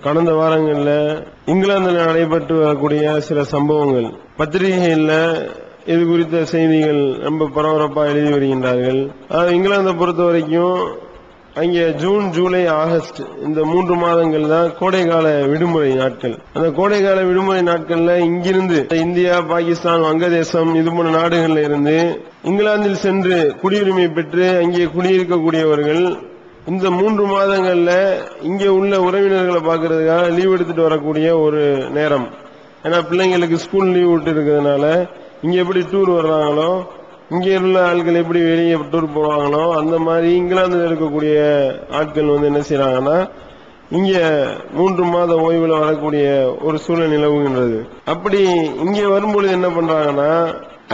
கடந்த வாரங்களில் இங்கிலாந்தில் நடைபெற்று வரக்கூடிய சில சம்பவங்கள் பத்திரிகைகளில் இது குறித்த செய்திகள் ரொம்ப பரபரப்பாக எழுதி வருகின்றார்கள். இங்கிலாந்தை பொறுத்த வரைக்கும் அங்கே ஜூன், ஜூலை, ஆகஸ்ட் இந்த 3 மாதங்கள் தான் கோடைகால விடுமுறை நாட்கள். அந்த கோடைகால விடுமுறை நாட்கள்ல இங்கிருந்து இந்தியா, பாகிஸ்தான், வங்கதேசம் இது போன்ற நாடுகள்ல இருந்து இங்கிலாந்தில் சென்று குடியுரிமை பெற்று அங்கே குடியிருக்கக்கூடியவர்கள் இந்த 3 மாதங்கள்ல இங்கே உள்ள உறவினர்களை பார்க்கறதுக்காக லீவ் எடுத்துட்டு வரக்கூடிய ஒரு நேரம். ஏன்னா பிள்ளைங்களுக்கு ஸ்கூல் லீவ் விட்டு இருக்கிறதுனால இங்க எப்படி டூர் வர்றாங்களோ, இங்க உள்ள ஆட்கள் எப்படி வெளியே டூர் போவாங்களோ அந்த மாதிரி இங்கிலாந்துல இருக்கக்கூடிய ஆட்கள் என்ன செய்யறாங்கன்னா இங்க 3 மாத ஓய்வுல வரக்கூடிய ஒரு சூழல் நிலவுகின்றது. அப்படி இங்க வரும்பொழுது என்ன பண்றாங்கன்னா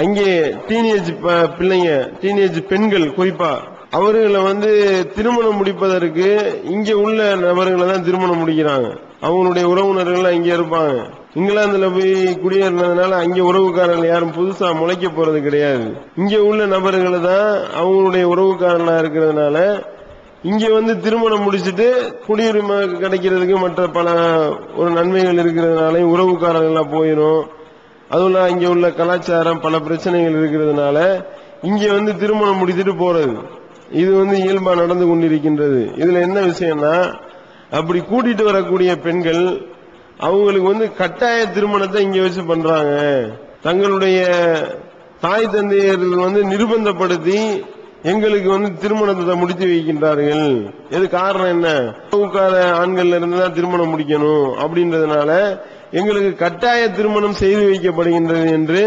அங்கே டீனேஜ் பிள்ளைங்க, டீனேஜ் பெண்கள் குறிப்பா அவர்களை திருமணம் முடிப்பதற்கு இங்க உள்ள நபர்களை தான் திருமணம் முடிக்கிறாங்க. அவங்களுடைய உறவினர்கள் அங்கே இருப்பாங்க. இங்கிலாந்துல போய் குடியேறினதுனால அங்கே உறவுக்காரர்கள் யாரும் புதுசா முளைக்க போறது கிடையாது. இங்க உள்ள நபர்களை தான் அவங்களுடைய உறவுக்காரனா இருக்கிறதுனால இங்க திருமணம் முடிச்சுட்டு குடியுரிமை கிடைக்கிறதுக்கு மற்ற பல ஒரு நன்மைகள் இருக்கிறதுனால உறவுக்காரர்களா போயிடும். அதுல இங்க உள்ள கலாச்சாரம் பல பிரச்சனைகள் இருக்கிறதுனால இங்க திருமணம் முடித்துட்டு போறது இது இயல்பா நடந்து கொண்டிருக்கின்றது. இதுல என்ன விஷயம்னா அப்படி கூட்டிட்டு வரக்கூடிய பெண்கள் அவங்களுக்கு கட்டாய திருமணத்தை இங்க வச்சு பண்றாங்க. தங்களுடைய தாய் தந்தையர்கள் நிர்பந்தப்படுத்தி எங்களுக்கு திருமணத்தை முடித்து வைக்கின்றார்கள். எது காரணம் என்ன? உறவுக்கார ஆண்கள்ல இருந்துதான் திருமணம் முடிக்கணும் அப்படின்றதுனால எங்களுக்கு கட்டாய திருமணம் செய்து வைக்கப்படுகின்றது என்று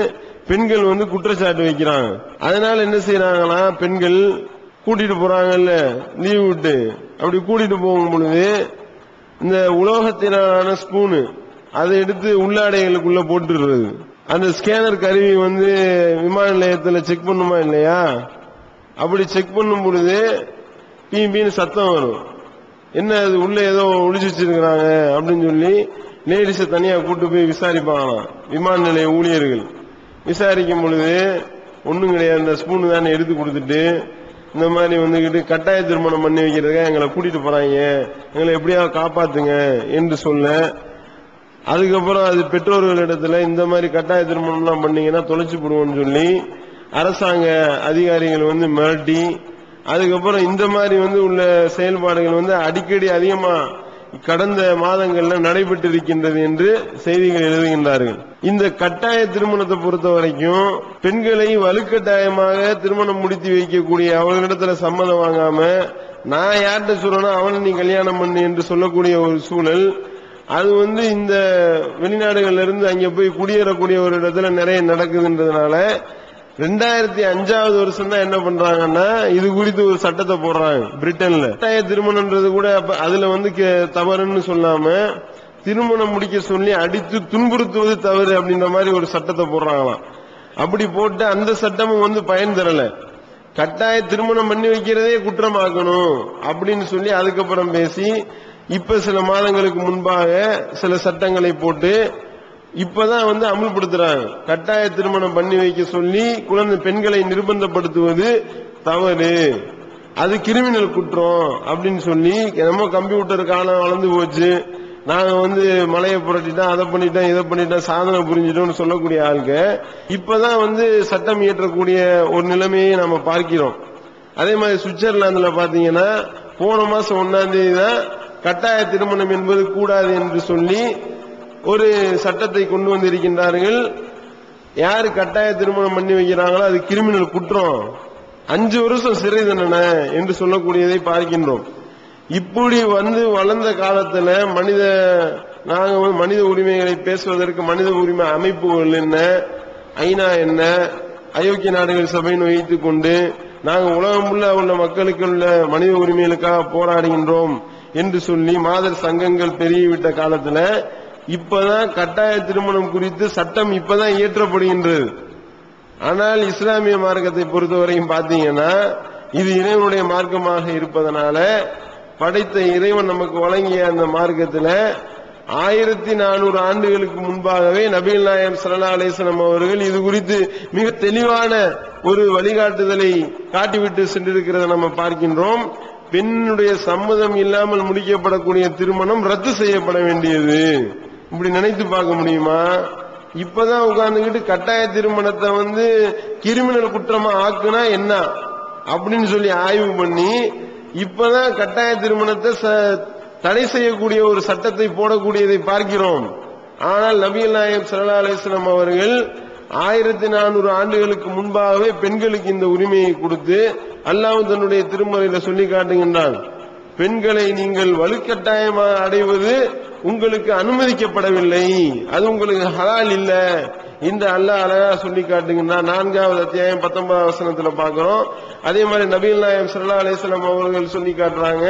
பெண்கள் குற்றச்சாட்டு வைக்கிறாங்க. அதனால என்ன செய்யறாங்கன்னா பெண்கள் கூட்டிட்டு போறாங்கல்ல லீவ் விட்டு, அப்படி கூட்டிட்டு போகும் பொழுது இந்த உலோகத்தினாலான ஸ்பூனு அதை எடுத்து உள்ளாடைகளுக்குள்ள போட்டுடுறது. அந்த ஸ்கேனர் கருவி விமான நிலையத்தில் செக் பண்ணுமா இல்லையா? அப்படி செக் பண்ணும் பொழுது பீன்னு சத்தம் வரும். என்ன அது உள்ள ஏதோ ஒளிச்சு வச்சிருக்கிறாங்க அப்படின்னு சொல்லி லேடிஸை தனியா கூட்டு போய் விசாரிப்பாங்களாம் விமான நிலைய ஊழியர்கள். விசாரிக்கும் பொழுது ஒண்ணும் கிடையாது, இந்த ஸ்பூனு தானே எடுத்து கொடுத்துட்டு இந்த மாதிரி கட்டாய திருமணம் பண்ணி வைக்கிறதுக்காக எங்களை கூட்டிட்டு போறாங்க, எங்களை எப்படியாவது காப்பாத்துங்க என்று சொல்ல, அதுக்கப்புறம் அது பெற்றோர்களிடத்துல இந்த மாதிரி கட்டாய திருமணம்லாம் பண்ணீங்கன்னா தொலைச்சு போடுவோம்னு சொல்லி அரசாங்க அதிகாரிகள் மிரட்டி, அதுக்கப்புறம் இந்த மாதிரி உள்ள செயல்பாடுகள் அடிக்கடி அதிகமா கடந்த மாதங்கள்ல நடைபெற்று இருக்கின்றது என்று செய்திகள் எழுதுகின்றார்கள். இந்த கட்டாய திருமணத்தை பொறுத்த வரைக்கும் பெண்களை வலுக்கட்டாயமாக திருமணம் முடித்து வைக்கக்கூடிய அவர்களிடத்துல சம்மதம் வாங்காம நான் யார்கிட்ட சொல்றேனோ அவனை நீ கல்யாணம் பண்ணு என்று சொல்லக்கூடிய ஒரு சூழல் அது இந்த வெளிநாடுகள்ல இருந்து அங்க போய் குடியேறக்கூடிய ஒரு இடத்துல நிறைய நடக்குதுன்றதுனால 2005வது வருஷம் தான் என்ன பண்றாங்கன்னா இது குறித்து ஒரு சட்டத்தை போடுறாங்க பிரிட்டன்ல. கட்டாய திருமணம்ன்றது கூட அதுல தவறுன்னு சொல்லாம திருமணம் முடிக்க சொல்லி அடித்து துன்புறுத்துவது தவறு அப்படின்ற மாதிரி ஒரு சட்டத்தை போடுறாங்களாம். அப்படி போட்டு அந்த சட்டமும் பயன் தரல. கட்டாய திருமணம் பண்ணி வைக்கிறதே குற்றமாக்கணும் அப்படின்னு சொல்லி அதுக்கப்புறம் பேசி இப்ப சில மாதங்களுக்கு முன்பாக சில சட்டங்களை போட்டு இப்பதான் அமல்படுத்துறாங்க. கட்டாய திருமணம் பண்ணி வைக்க சொல்லி குழந்தை பெண்களை நிர்பந்தப்படுத்துவது தவறு, அது கிரிமினல் குற்றம் அப்படின்னு சொல்லி நம்ம கம்ப்யூட்டர் காலம் வளர்ந்து போச்சு, நாங்க மலையை புரட்டிட்டோம், அதை பண்ணிட்டோம், இதை பண்ணிட்டோம், சாதனை புரிஞ்சிட்டோம்னு சொல்லக்கூடிய ஆளுங்க இப்பதான் சட்டம் இயற்றக்கூடிய ஒரு நிலைமையை நாம பார்க்கிறோம். அதே மாதிரி சுவிட்சர்லாந்துல பாத்தீங்கன்னா போன மாசம் 1ஆம் தேதி தான் கட்டாய திருமணம் என்பது கூடாது என்று சொல்லி ஒரு சட்டத்தை கொண்டு வந்திருக்கின்றார்கள். யாரு கட்டாய திருமணம் பண்ணி வைக்கிறாங்களோ அது கிரிமினல் குற்றம், 5 வருஷம் சிறை தண்டனை என்று சொல்லக்கூடியதை பார்க்கின்றோம். இப்படி வளர்ந்த காலத்துல நாங்க மனித உரிமைகளை பேசுவதற்கு மனித உரிமை அமைப்புகள் என்ன, ஐநா என்ன, ஐரோப்பிய நாடுகள் சபைன்னு வைத்துக் கொண்டு நாங்க உலகம் உள்ள மக்களுக்கு உள்ள மனித உரிமைகளுக்காக போராடுகின்றோம் என்று சொல்லி மாதர் சங்கங்கள் பெருகிவிட்ட காலத்துல இப்பதான் கட்டாய திருமணம் குறித்து சட்டம் இப்பதான் இயற்றப்படுகின்றது. ஆனால் இஸ்லாமிய மார்க்கத்தை பொறுத்தவரையும் பாத்தீங்கன்னா இது இறைவனுடைய மார்க்கமாக இருப்பதனால படைத்த இறைவன் நமக்கு வழங்கிய அந்த மார்க்கத்துல 1400 ஆண்டுகளுக்கு முன்பாகவே நபிகள் நாயகம் ஸல்லல்லாஹு அலைஹி வஸல்லம் அவர்கள் இது குறித்து மிக தெளிவான ஒரு வழிகாட்டுதலை காட்டிவிட்டு சென்றிருக்கிறத நம்ம பார்க்கின்றோம். பெண்ணுடைய சம்மதம் இல்லாமல் முடிக்கப்படக்கூடிய திருமணம் ரத்து செய்யப்பட வேண்டியது. இப்படி நினைத்து பார்க்க முடியுமா? இப்பதான் உட்கார்ந்துகிட்டு கட்டாய திருமணத்தை கிரிமினல் குற்றமா ஆக்குனா என்ன அப்படின்னு சொல்லி ஆய்வு பண்ணி இப்பதான் கட்டாய திருமணத்தை தடை செய்யக்கூடிய ஒரு சட்டத்தை போடக்கூடியதை பார்க்கிறோம். ஆனால் நபிகள் நாயகம் ஸல்லல்லாஹு அலைஹி வஸல்லம் அவர்கள் 1400 ஆண்டுகளுக்கு முன்பாகவே பெண்களுக்கு இந்த உரிமையை கொடுத்து அல்லாஹ் தன்னுடைய திருமறையில சொல்லி காட்டுகின்றான். பெண்களை நீங்கள் வலுக்கட்டாயமாக அடைவது உங்களுக்கு அனுமதிக்கப்படவில்லை, அது உங்களுக்கு ஹலால் இல்ல இந்த அல்லாஹ் அழகா சொல்லி காட்டுகின்றான். 4வது அத்தியாயம் 19வது வசனத்துல பார்க்கிறோம். அதே மாதிரி நபிகள் நாயகம் ஸல்லல்லாஹு அலைஹி வஸல்லம் அவர்கள் சொல்லி காட்டுறாங்க,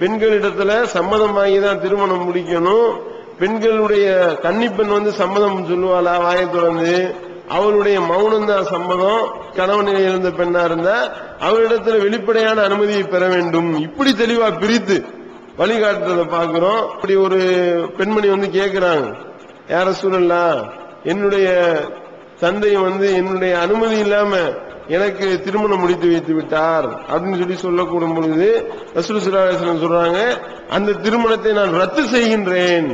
பெண்களிடத்துல சம்மதமாகி தான் திருமணம் முடிக்கணும். பெண்களுடைய கன்னிப்பெண் சம்மதம் சொல்லுவாளா வாயை திறந்து? அவளுடைய மௌனம் தான் சம்மதம். கணவனில் இருந்த பெண்ணா இருந்தா அவளிடத்துல வெளிப்படையான அனுமதியை பெற வேண்டும். இப்படி தெளிவா பிரித்து வழிகாட்டுறத பாக்குறோம். இப்படி ஒரு பெண்மணி கேக்குறாங்க, யா ரசூலல்லாஹ், என்னுடைய தந்தை என்னுடைய அனுமதி இல்லாம எனக்கு திருமணம் முடித்து வைத்து விட்டார் அப்படின்னு சொல்லி சொல்லக்கூடும் பொழுது ரசூல் ஸல்லல்லாஹு அலைஹி வஸல்லம் சொல்றாங்க, அந்த திருமணத்தை நான் ரத்து செய்கின்றேன்.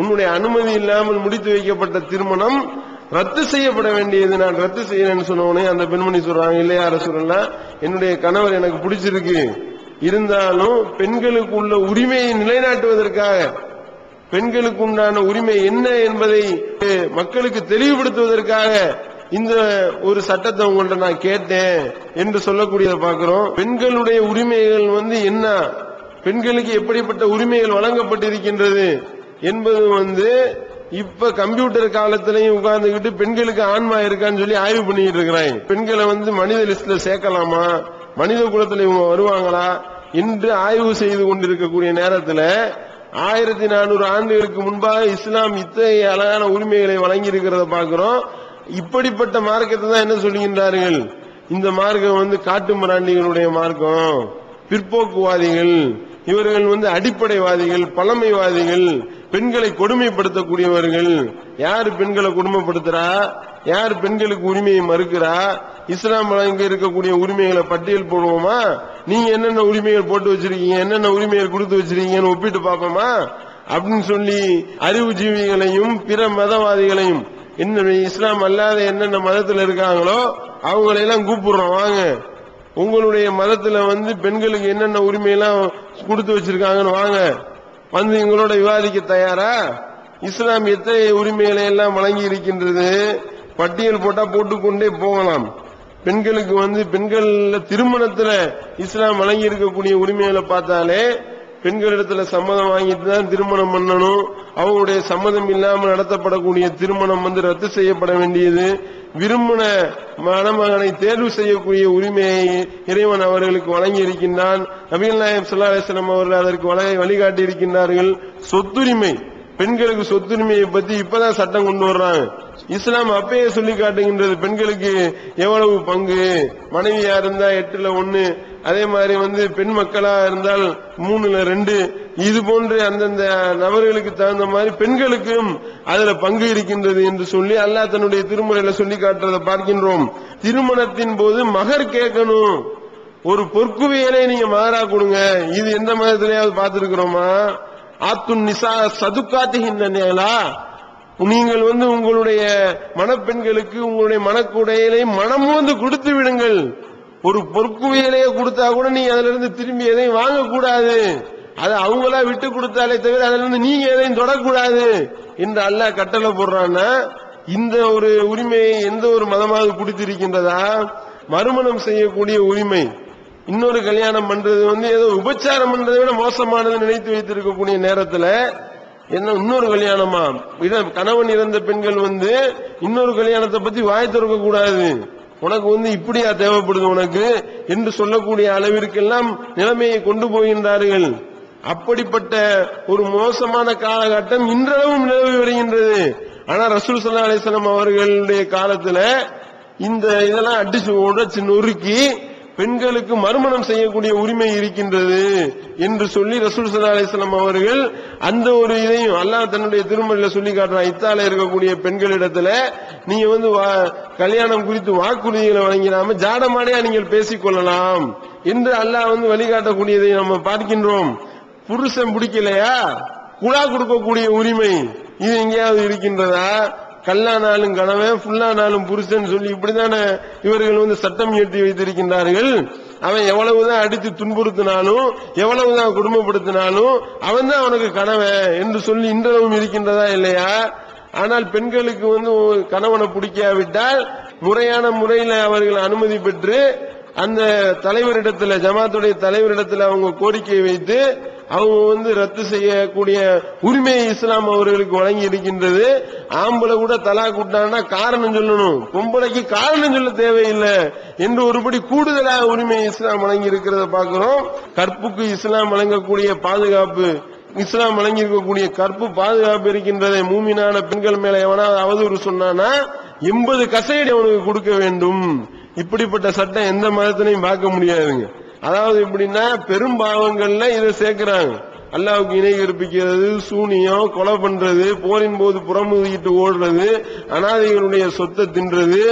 உன்னுடைய அனுமதி இல்லாமல் முடித்து வைக்கப்பட்ட திருமணம் ரத்து செய்யப்பட வேண்டியது, நான் ரத்து செய்யறேன்னு சொன்னோடனே அந்த பெண்மணி சொல்றாங்க, இல்லையா ரசூலல்லாஹ், என்னுடைய கணவர் எனக்கு பிடிச்சிருக்கு, இருந்தாலும் பெண்களுக்கு உள்ள உரிமையை நிலைநாட்டுவதற்காக, பெண்களுக்கு உண்டான உரிமை என்ன என்பதை மக்களுக்கு தெளிவுபடுத்துவதற்காக இந்த ஒரு சட்டத்தை உங்கள்ட்ட நான் கேட்டேன் என்று சொல்லக்கூடியதை பார்க்கிறோம். பெண்களுடைய உரிமைகள் என்ன, பெண்களுக்கு எப்படிப்பட்ட உரிமைகள் வழங்கப்பட்டிருக்கின்றது என்பது இப்ப கம்ப்யூட்டர் காலத்திலையும் உட்கார்ந்துகிட்டு பெண்களுக்கு ஆன்மா இருக்கான்னு சொல்லி ஆய்வு பண்ணிட்டு இருக்கிறாங்க. பெண்களை மனித லிஸ்ட்ல சேர்க்கலாமா, மனித குலத்துல இவங்க வருவாங்களா என்று ஆய்வு செய்து கொண்டிருக்கக்கூடிய நேரத்தில் 1400 ஆண்டுகளுக்கு முன்பாக இஸ்லாம் இத்தகைய அழகான உரிமைகளை வழங்கி இருக்கிறத பார்க்கிறோம். இப்படிப்பட்ட மார்க்கத்தை தான் என்ன சொல்லுகின்றார்கள், இந்த மார்க்கம் காட்டு மிராண்டிகளுடைய மார்க்கம், பிற்போக்குவாதிகள், இவர்கள் அடிப்படைவாதிகள், பழமைவாதிகள், பெண்களை கொடுமைப்படுத்தக்கூடியவர்கள். யாரு பெண்களை கொடுமைப்படுத்துறா, யார் பெண்களுக்கு உரிமையை மறுக்கிறா, இஸ்லாம் வழங்கி இருக்கக்கூடிய உரிமைகளை பட்டியல் போடுவோமா, நீங்க என்னென்ன உரிமைகள் போட்டு வச்சிருக்கீங்க, என்னென்ன உரிமைகள் கொடுத்து வச்சிருக்கீங்கன்னு ஒப்பிட்டு பார்ப்போமா அப்படின்னு சொல்லி அறிவுஜீவிகளையும் பிற மதவாதிகளையும், இஸ்லாம் அல்லாத என்னென்ன மதத்தில் இருக்காங்களோ அவங்களையெல்லாம் கூப்பிடுறோம், வாங்க உங்களுடைய மதத்துல பெண்களுக்கு என்னென்ன உரிமையெல்லாம் கொடுத்து வச்சிருக்காங்கன்னு வாங்க எங்களோட விவாதிக்க தயாரா? இஸ்லாம் எத்தனை உரிமைகளை எல்லாம் வழங்கி இருக்கின்றது பட்டியல் போட்டா போட்டுக்கொண்டே போகலாம். பெண்களுக்கு பெண்கள் திருமணத்துல இஸ்லாம் வழங்கி இருக்கக்கூடிய உரிமைகளை பார்த்தாலே பெண்களிடத்துல சம்மதம் வாங்கிட்டு தான் திருமணம் பண்ணணும். அவங்களுடைய சம்மதம் இல்லாமல் நடத்தப்படக்கூடிய திருமணம் ரத்து செய்யப்பட வேண்டியது. விரும்பின மணமகனை தேர்வு செய்யக்கூடிய உரிமையை இறைவன் அவர்களுக்கு வழங்கி இருக்கின்றான். நபிகள் நாயகம் ஸல்லல்லாஹு அலைஹி வஸல்லம் அவர்கள் அதற்கு வழிகாட்டி இருக்கின்றார்கள். சொத்துரிமை, பெண்களுக்கு சொத்துரிமையை பத்தி இப்பதான் சட்டம் கொண்டு வர்றாங்க. இஸ்லாம் அப்பயே சொல்லி காட்டுகின்றது, பெண்களுக்கு எவ்வளவு பங்கு, மனைவியா இருந்தா 8/1, அதே மாதிரி பெண் மக்களா இருந்தால் 3/2, இது போன்று அந்தந்த நபர்களுக்கு தகுந்த மாதிரி பெண்களுக்கும் அதுல பங்கு இருக்கின்றது என்று சொல்லி அல்லாஹ் தன்னுடைய திருமுறையில சொல்லி காட்டுறதை பார்க்கின்றோம். திருமணத்தின் போது மகர் கேட்கணும், ஒரு பொற்குவியலை நீங்க மகரா கொடுங்க. இது எந்த மதத்திலேயாவது பார்த்திருக்கிறோமா? ஆத்துன் நிசா சதுக்காத்துகின்றா, நீங்கள் உங்களுடைய மணப்பெண்களுக்கு உங்களுடைய மணக்குடையிலை மனம் கொடுத்து விடுங்கள். ஒரு பொற்குவியலையே கொடுத்தா கூட நீ அதுல இருந்து திரும்பி எதையும் வாங்கக்கூடாது, அதை அவங்களா விட்டு கொடுத்தாலே தவிர அதுல இருந்து நீங்க எதையும் தொடக்கூடாது என்று அல்லாஹ் கட்டளை போடுறான்னா, இந்த ஒரு உரிமையை எந்த ஒரு மதமாவது கொடுத்திருக்கின்றதா? மறுமணம் செய்யக்கூடிய உரிமை, இன்னொரு கல்யாணம் பண்றது ஏதோ உபச்சாரம் பண்றதை விட மோசமானது நினைத்து வைத்திருக்கக்கூடிய நேரத்தில் என்ன இன்னொரு கல்யாணமா? கணவன் இறந்த பெண்கள் இன்னொரு கல்யாணத்தை பத்தி வாய் திறக்க கூடாது, உனக்கு இப்படியா தேவைப்படுது உனக்கு என்று சொல்லக்கூடிய அளவிற்கெல்லாம் நிலைமையை கொண்டு போகின்றார்கள். அப்படிப்பட்ட ஒரு மோசமான காலகட்டம் இன்றளவும் நிலவி வருகின்றது. ஆனா ரசூல் ஸல்லல்லாஹு அலைஹி வஸல்லம் அவர்களுடைய காலத்துல இந்த இதெல்லாம் அடிச்சு உடைச்சு நொறுக்கி பெண்களுக்கு மறுமணம் செய்யக்கூடிய உரிமை இருக்கின்றது என்று சொல்லி ரசூல் ஸல்லல்லாஹு அலைஹி வஸல்லம் அவர்கள் அந்த ஒரு இதையும் அல்லாஹ் தன்னுடைய திருமறையில சொல்லி காட்டுறான். இத்தால இருக்கக்கூடிய பெண்களிடத்துல நீங்க கல்யாணம் குறித்து வாக்குறுதிகளை வழங்கினாம ஜாடமாடையா நீங்கள் பேசிக்கொள்ளலாம் என்று அல்லாஹ் வழிகாட்டக்கூடியதை நம்ம பார்க்கின்றோம். புருஷன் பிடிக்கலையா குழா கொடுக்கக்கூடிய உரிமை இது எங்கேயாவது இருக்கின்றதா? கல்லானாலும் கணவன் புல்லானாலும் புருஷன் சொல்லி இப்படித்தானே இவர்கள் சட்டம் இயற்றி வைத்திருக்கின்றார்கள். அவன் எவ்வளவுதான் அடித்து துன்புறுத்தினாலும் எவ்வளவுதான் குடும்பப்படுத்தினாலும் அவன் தான் அவனுக்கு கணவன் என்று சொல்லி இன்றளவும் இருக்கின்றதா இல்லையா? ஆனால் பெண்களுக்கு கணவனை பிடிக்காவிட்டால் முறையான முறையில் அவர்கள் அனுமதி பெற்று அந்த தலைவரிடத்துல ஜமாத்துடைய தலைவரிடத்துல அவங்க கோரிக்கை வைத்து அவங்க ரத்து செய்யக்கூடிய உரிமையை இஸ்லாம் அவர்களுக்கு வழங்கி இருக்கின்றது. ஆம்பளை கூட தலா கூட்டானா காரணம் சொல்லணும், பொம்பளைக்கு காரணம் சொல்ல தேவையில்லை என்று ஒருபடி கூடுதலாக உரிமையை இஸ்லாம் வழங்கி இருக்கிறத பார்க்கிறோம். கற்புக்கு இஸ்லாம் வழங்கக்கூடிய பாதுகாப்பு, இஸ்லாம் வழங்கியிருக்கக்கூடிய கற்பு பாதுகாப்பு இருக்கின்றதை மூமினான பெண்கள் மேல எவனாவது அவதூறு சொன்னானா 80 கசையடி அவனுக்கு கொடுக்க வேண்டும். இப்படிப்பட்ட சட்டம் எந்த மதத்திலையும் பார்க்க முடியாதுங்க. அதாவது எப்படின்னா பெரும் பாவங்கள்ல இதை சேர்க்கிறாங்க. அல்லாஹ்வுக்கு இணை கற்பிக்கிறது, சூனியம், கொலை பண்றது, போரின் போது புறமுதுகிட்டு ஓடுறது, அனாதைகளுடைய சொத்தை தின்றது,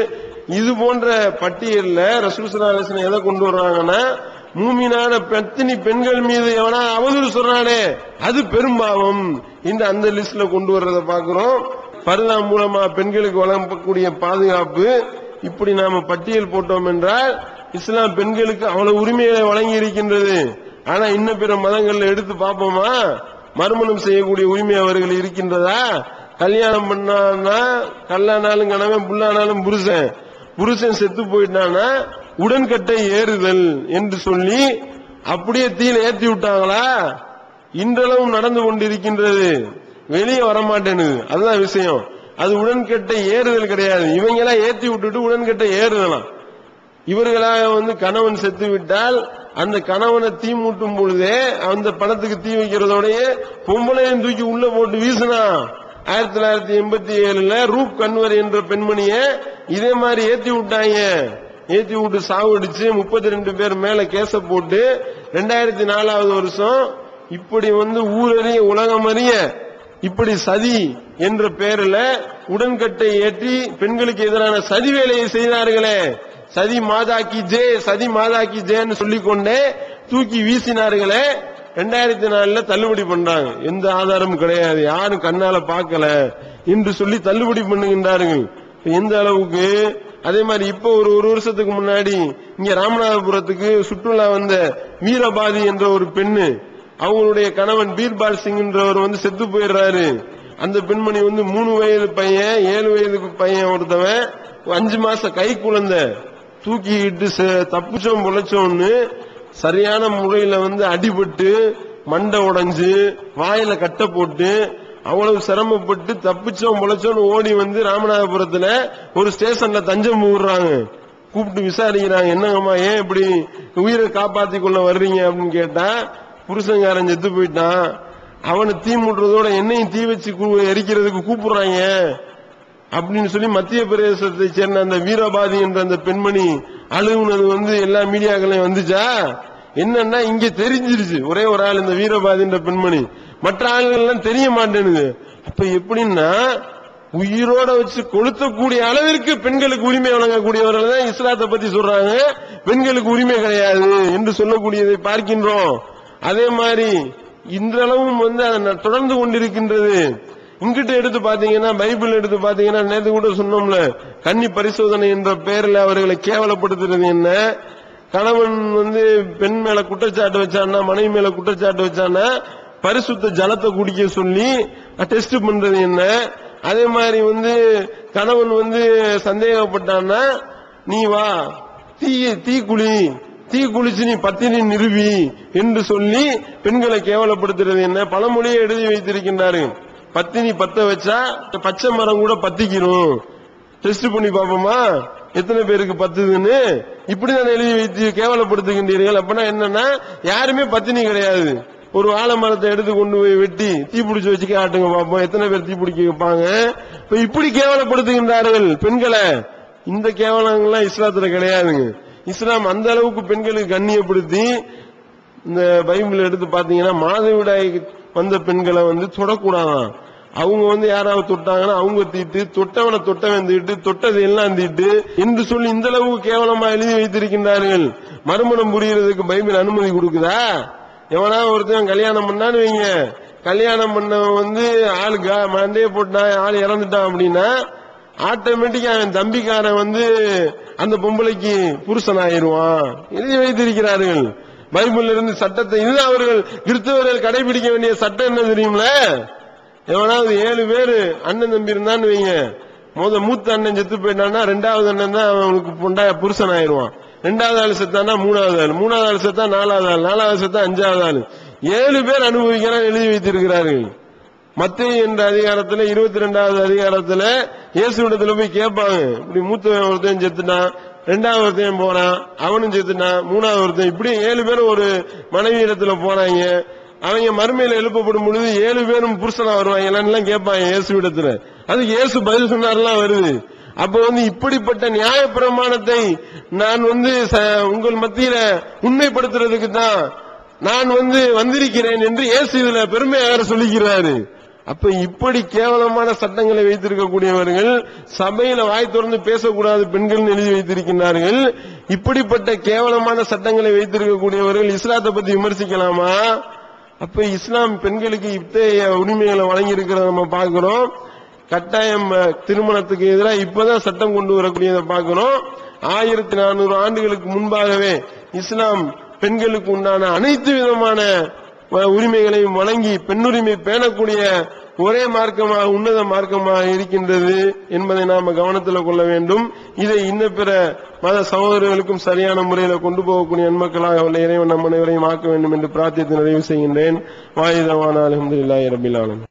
இது போன்ற பட்டியல்ல ரசூல் ஸல்லல்லாஹு அலைஹி வஸல்லம் எதை கொண்டு வர்றாங்கன்னா மூமினான பத்தினி பெண்கள் மீது எவனா அவதூறு சொல்றானே அது பெரும்பாவம் இந்த அந்த லிஸ்ட்ல கொண்டு வர்றத பாக்குறோம். பர்தா மூலமா பெண்களுக்கு வழங்கக்கூடிய பாதுகாப்பு இப்படி நாம பட்டியல் போட்டோம் என்றால் இஸ்லாம் பெண்களுக்கு அவ்வளவு உரிமைகளை வழங்கி இருக்கின்றது. ஆனா இன்னும் பிற மதங்கள்ல எடுத்து பார்ப்போமா? மறுமணம் செய்யக்கூடிய உரிமை அவர்கள் இருக்கின்றதா? கல்யாணம் பண்ணானா கல்லானாலும் கணவன், புல்லானாலும் புருஷன் செத்து போயிட்டானா உடன்கட்டை ஏறுதல் என்று சொல்லி அப்படியே தீல ஏற்றி விட்டாங்களா? இன்றளவும் நடந்து கொண்டிருக்கின்றது, வெளியே வரமாட்டேன்னு. அதுதான் விஷயம். அது உடன்கட்டை ஏறுதல் கிடையாது. இவங்களா ஏற்றி விட்டுட்டு உடன்கட்டை ஏறுதலாம். இவர்களாக கணவன் செத்து விட்டால் அந்த கணவனை தீ மூட்டும் பொழுதே அந்த பணத்துக்கு தீ வைக்கிறதோடய பொம்பளையும் தூக்கி உள்ள போட்டு வீசினா. 1987 ரூப் கன்வர் என்ற பெண்மணிய இதே மாதிரி ஏத்தி விட்டாங்க. ஏத்தி விட்டு சாவடிச்சு 32 பேர் மேல கேச போட்டு 2004 வருஷம் இப்படி ஊரறிய உலகமறிய இப்படி சதி என்ற பெயரில் உடன்கட்டை ஏற்றி பெண்களுக்கு எதிரான சதி வேலையை செய்தார்களே, சதி மாதா கி ஜே, சதி மாதா கி ஜேன்னு சொல்லிக்கொண்டே தூக்கி வீசினார்களே. 2004 தள்ளுபடி பண்றாங்க. எந்த ஆதாரமும் கிடையாது, யாரும் கண்ணால பார்க்கல என்று சொல்லி தள்ளுபடி பண்ணுகின்றார்கள். எந்த அளவுக்கு? அதே மாதிரி இப்ப ஒரு வருஷத்துக்கு முன்னாடி இங்க ராமநாதபுரத்துக்கு சுற்றுலா வந்த வீரபாதி என்ற ஒரு பெண்ணு, அவங்களுடைய கணவன் பீர்பால் சிங் என்றவர் செத்து போயிடுறாரு. அந்த பெண்மணி 3 வயது பையன், 7 வயதுக்கு பையன் ஒருத்தவன் 5 மாச கை குழந்தை தூக்கிட்டு தப்பிச்சோம் பொழைச்சோன்னு சரியான முறையில அடிபட்டு மண்டை உடைஞ்சு வாயில கட்ட போட்டு அவ்வளவு சிரமப்பட்டு தப்பிச்சோம் பொழைச்சோன்னு ஓடி ராமநாதபுரத்துல ஒரு ஸ்டேஷன்ல தஞ்சம் ஊடுறாங்க. கூப்பிட்டு விசாரிக்கிறாங்க, என்னங்கம்மா ஏன் இப்படி உயிரை காப்பாத்தி கொள்ள வர்றீங்க அப்படின்னு கேட்டா, புருஷங்காரன் செத்து போயிட்டான், அவனை தீ மூட்டுறதோட என்னையும் தீ வச்சு எரிக்கிறதுக்கு கூப்பிடுறாங்க அப்படின்னு சொல்லி மத்திய பிரதேசத்தை சேர்ந்த அந்த வீரபாதி என்ற அந்த பெண்மணி அழுகுனது எல்லா மீடியாக்களையும் வந்துச்சா. என்னன்னா இங்க தெரிஞ்சிருச்சு ஒரே ஒரு ஆள், இந்த வீரபாதி என்ற பெண்மணி. மற்ற ஆளுகள் எல்லாம் தெரிய மாட்டேனுது. அப்ப எப்படின்னா உயிரோட வச்சு கொளுத்தக்கூடிய அளவிற்கு பெண்களுக்கு உரிமை வழங்கக்கூடியவர்கள் தான் இஸ்லாத்தை பத்தி சொல்றாங்க. பெண்களுக்கு உரிமை கிடையாது என்று சொல்லக்கூடியதை பார்க்கின்றோம். அதே மாதிரி இன்றளவும் அதை தொடர்ந்து கொண்டிருக்கின்றது. இங்கிட்ட எடுத்து பாத்தீங்கன்னா, பைபிள் எடுத்து பாத்தீங்கன்னா, நேற்று கூட சொன்னோம்ல, கன்னி பரிசோதனை என்ற பெயரில் அவர்களை கேவலப்படுத்துறது என்ன? கணவன் பெண் மேல குற்றச்சாட்டு வச்சான்னா, மனைவி மேல குற்றச்சாட்டு வச்சான்னா பரிசுத்த ஜலத்தை குடிக்க சொல்லி டெஸ்ட் பண்றது என்ன? அதே மாதிரி கணவன் சந்தேகப்பட்டான்னா, நீ வா தீ குளிச்சு நீ பத்தினி நிறுவி என்று சொல்லி பெண்களை கேவலப்படுத்துறது என்ன? பழமொழியை எழுதி வைத்திருக்கின்றாரு. பத்தினி பத்த வச்சா பச்சை மரம் கூட பத்திக்கிறோம், டெஸ்ட் பண்ணி பாப்போமா எத்தனை பேருக்கு பத்துதுன்னு, இப்படிதான் எழுதி வைத்து கேவலப்படுத்துகின்றீர்கள். அப்படின்னா என்னன்னா யாருமே பத்தினி கிடையாது. ஒரு வாழை மரத்தை எடுத்து கொண்டு போய் வெட்டி தீ பிடிச்சு வச்சு காட்டுங்க பாப்போம் எத்தனை பேர் தீ பிடிக்க வைப்பாங்க. இப்படி கேவலப்படுத்துகின்றார்கள் பெண்களை. இந்த கேவலங்கள்லாம் இஸ்லாத்துல கிடையாதுங்க. இஸ்லாம் அந்த அளவுக்கு பெண்களுக்கு கண்ணியப்படுத்தி இந்த பைபிள் எடுத்து பாத்தீங்கன்னா மாதவிடாய் வந்த பெண்களை தொடக்கூடாதான். அவங்க யாராவது தொட்டாங்கன்னா அவங்க தீட்டு, தொட்டவன் தீட்டு, தொட்டது எல்லாம் தீட்டு என்று சொல்லி இந்த அளவுக்கு கேவலமா எழுதி வைத்திருக்கின்றார்கள். மறுமணம் புரியறதுக்கு பைபிள் அனுமதி கொடுக்குதா? எவனாவது ஒருத்தன் கல்யாணம் பண்ணான்னு வைங்க, கல்யாணம் பண்ணவன் ஆளுக்கு மண்டையை போட்டான், ஆள் இறந்துட்டான் அப்படின்னா ஆட்டோமேட்டிக்கா அவன் தம்பிக்காரன் அந்த பொம்பளைக்கு புருஷன் ஆயிடுவான். எழுதி வைத்திருக்கிறார்கள் பைபிள்ல இருந்து சட்டத்தை. இதுதான் அவர்கள் கிறிஸ்தவர்கள் கடைபிடிக்க வேண்டிய சட்டம். என்ன தெரியுமில, எவனாவது 7 பேரு அண்ணன் தம்பி இருந்தான்னு வைங்க, மூத்த அண்ணன் செத்து போயிட்டான்னா 2வது அண்ணன் தான் அவனுக்கு புருஷன் ஆயிடுவான். 2வது ஆள் செத்தான்னா 3வது ஆள், 3வது ஆள் செத்தா 4வது ஆள், 4வது செத்தா 5வது ஆள். 7 பேர் அனுபவிக்கிறான் எழுதி வைத்திருக்கிறார்கள். மத்தேயு என்ற அதிகாரத்துல 22வது அதிகாரத்துல இயேசுவிடத்துல போய் கேட்பாங்க, இப்படி மூத்த ஒருத்தன் செத்துட்டான், 2வது ஒருத்தன் போறான், அவனும் செத்துட்டான், 3வது ஒருத்தன், இப்படி 7 பேரும் ஒரு மனைவி இடத்துல போறாங்க. அவங்க மறுமையில எழுப்பப்படும் பொழுது 7 பேரும் புருஷனா வருவாங்க கேட்பாங்க இயேசுவிடத்துல. அதுக்கு இயேசு பதில் சொன்னார்லாம் வருது. அப்ப இப்படிப்பட்ட நியாய பிரமாணத்தை நான் உங்கள் மத்தியில உண்மைப்படுத்துறதுக்கு தான் நான் வந்திருக்கிறேன் என்று இயேசு இதுல பெருமையாக சொல்லிக்கிறாரு. அப்ப இப்படி கேவலமான சட்டங்களை வைத்திருக்கக்கூடியவர்கள் சபையில வாய் திறந்து பேசக்கூடாது பெண்கள் எழுதி வைத்திருக்கிறார்கள். இப்படிப்பட்ட கேவலமான சட்டங்களை வைத்திருக்கக்கூடியவர்கள் இஸ்லாத்தை பத்தி விமர்சிக்கலாமா? அப்ப இஸ்லாம் பெண்களுக்கு இத்தகைய உரிமைகளை வழங்கி இருக்கிறத நம்ம பார்க்கிறோம். கட்டாயம் திருமணத்துக்கு எதிராக இப்பதான் சட்டம் கொண்டு வரக்கூடியதை பார்க்கிறோம். 1400 ஆண்டுகளுக்கு முன்பாகவே இஸ்லாம் பெண்களுக்கு உண்டான அனைத்து விதமான உரிமைகளையும் வழங்கி பெண்ணுரிமை பேணக்கூடிய ஒரே மார்க்கமாக உன்னத மார்க்கமாக இருக்கின்றது என்பதை நாம கவனத்தில் கொள்ள வேண்டும். இதை இன்ன பிற மத சகோதரர்களுக்கும் சரியான முறையில் கொண்டு போகக்கூடிய நன்மக்களாக உள்ள இறைவன் நம் அனைவரையும் ஆக்க வேண்டும் என்று பிரார்த்தித்து நிறைவு செய்கின்றேன். வாயிதவான அல்ஹம்துலில்லாஹி ரப்பில் ஆலமீன்.